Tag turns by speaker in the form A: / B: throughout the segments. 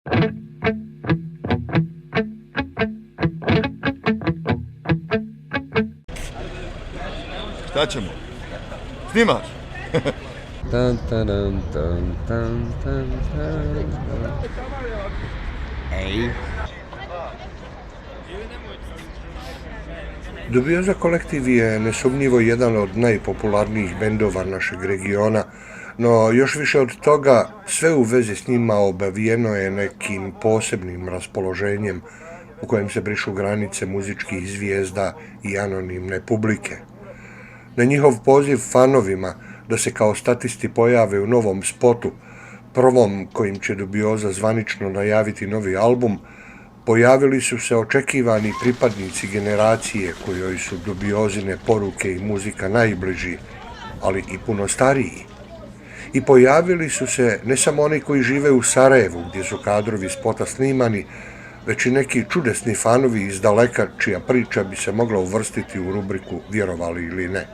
A: Šta ćemo? Snimaš?
B: Tan, taran, tan, tan, tan, tan. Ej.
C: Dubioza kolektiv je nesumnjivo jedan od najpopularnijih bendova našeg regiona, no još više od toga sve u vezi s njima obavijeno je nekim posebnim raspoloženjem u kojem se brišu granice muzičkih zvijezda i anonimne publike. Na njihov poziv fanovima da se kao statisti pojave u novom spotu, prvom kojim će Dubioza zvanično najaviti novi album, pojavili su se očekivani pripadnici generacije kojoj su Dubiozine poruke i muzika najbliži, ali i puno stariji. I pojavili su se ne samo oni koji žive u Sarajevu, gdje su kadrovi spota snimani, već i neki čudesni fanovi iz daleka čija priča bi se mogla uvrstiti u rubriku Vjerovali ili ne.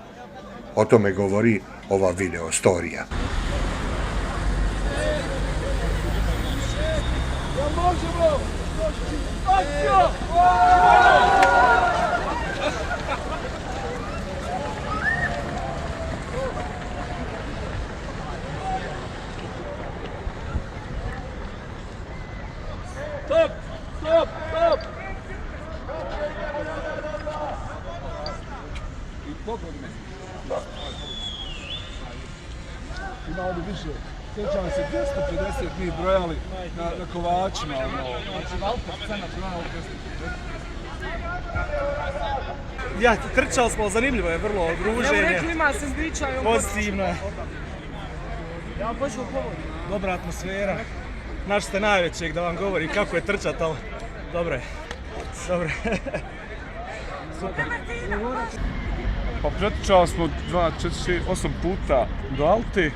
C: O tome govori ova video storija.
D: Stop! Stop! Stop! I pogod me. Ima ovdje više. Sjećam se 250 mi brojali na kovačima. Znači, Valter, cena brojala 250.
E: Ja, trčali smo, zanimljivo je, vrlo druženje.
F: Evo rekli ima sendviča i on
E: pozitivno je.
F: Ja baš u povodu.
E: Dobra atmosfera. Naš ste najvećeg da vam govori kako je trčat, ali dobro je. Dobro je. Super.
D: Pa pretrčali smo 2, 4, 6, 8 puta do Alte,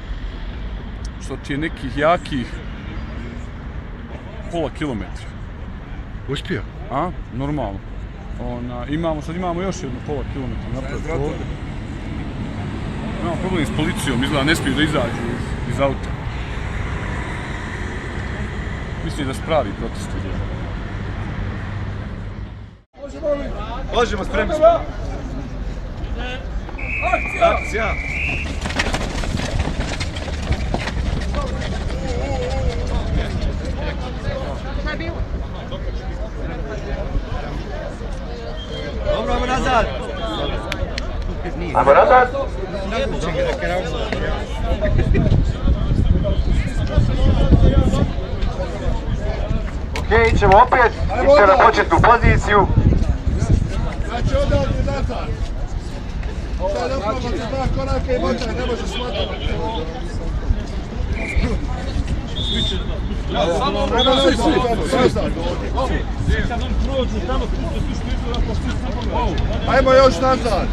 D: što ti je nekih jakih pola kilometra.
C: Uspio?
D: A, normalno. Sad imamo još jedno pola kilometra napred ovdje. Imamo problem s policijom, izgleda ne smiju da izađu iz auta. Mislim da se pravi protest ide.
A: Možemo, spremni smo. Akcija! Dobro, ajmo nazad! Ajmo nazad! Ok, ćemo opet, idite na početnu poziciju.
G: Znači odavdje nazad. Sad opravo se 2 koraka i moćaj, ne može smatati. Ajmo još nazad.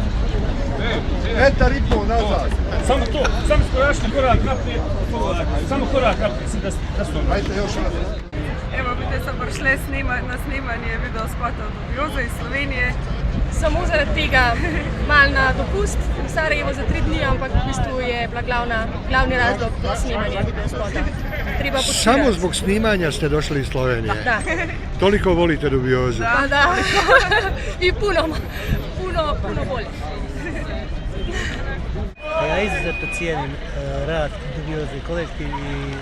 G: Metar i pol nazad.
E: Samo to, samo skorašni korak naprijed. Samo korak naprijed, da su ono.
G: Ajde još nazad.
F: Evo, vidite, sam prišla na snimanje video spota od Dubioze iz Slovenije.
H: Samo zaradi tega malo na dopust v Sarajevo za 3 dni, ampak v bistvu je bila glavni razlog snimanja videospota.
C: Samo zbog snimanja ste došli iz Slovenije?
H: Da.
C: Toliko volite Dubiozu?
H: Da. I puno bolje.
I: Ja izuzetno cijenim rad Dubioze kolektiv i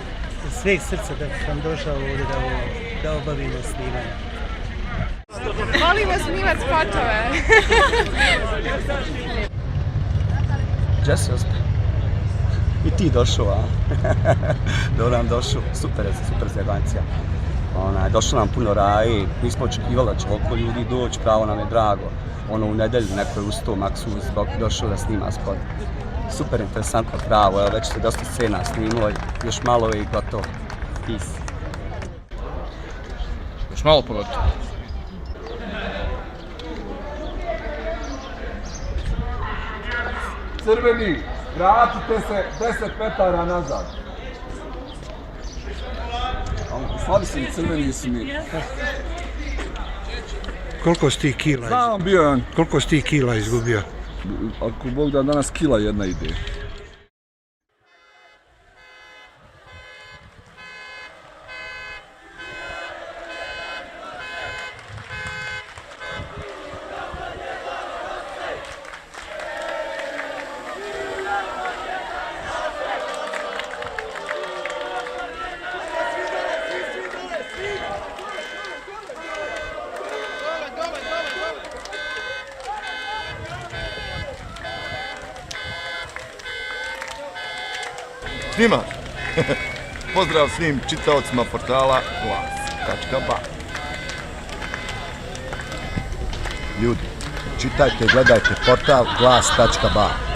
I: sveg srca da sam došao ovdje da obavimo snimanje.
F: Volimo snimati spotove.
J: Gdje si ospe? I ti došao, a? Dobro nam došao, super zajebancija. Došlo nam puno raje, nismo očekivali da će oko ljudi doći, pravo nam je drago. U nedelju neko je ustao maksimum zbog došao da snima spot. Super interesantno, pravo, evo već se dosta scena snimilo, još malo i gotovo. Peace.
D: Još malo pogotovo. Crveni, vratite se 10 metara nazad. Slabi su mi crveni su mi.
C: Koliko si ti kila?
D: Znam, bio je on.
C: Koliko si ti kila izgubio?
D: Ako Bog da danas kila jedna ide.
G: Snima. Pozdrav svim čitaocima portala glas.ba.
K: Ljudi, čitajte i gledajte portal glas.ba.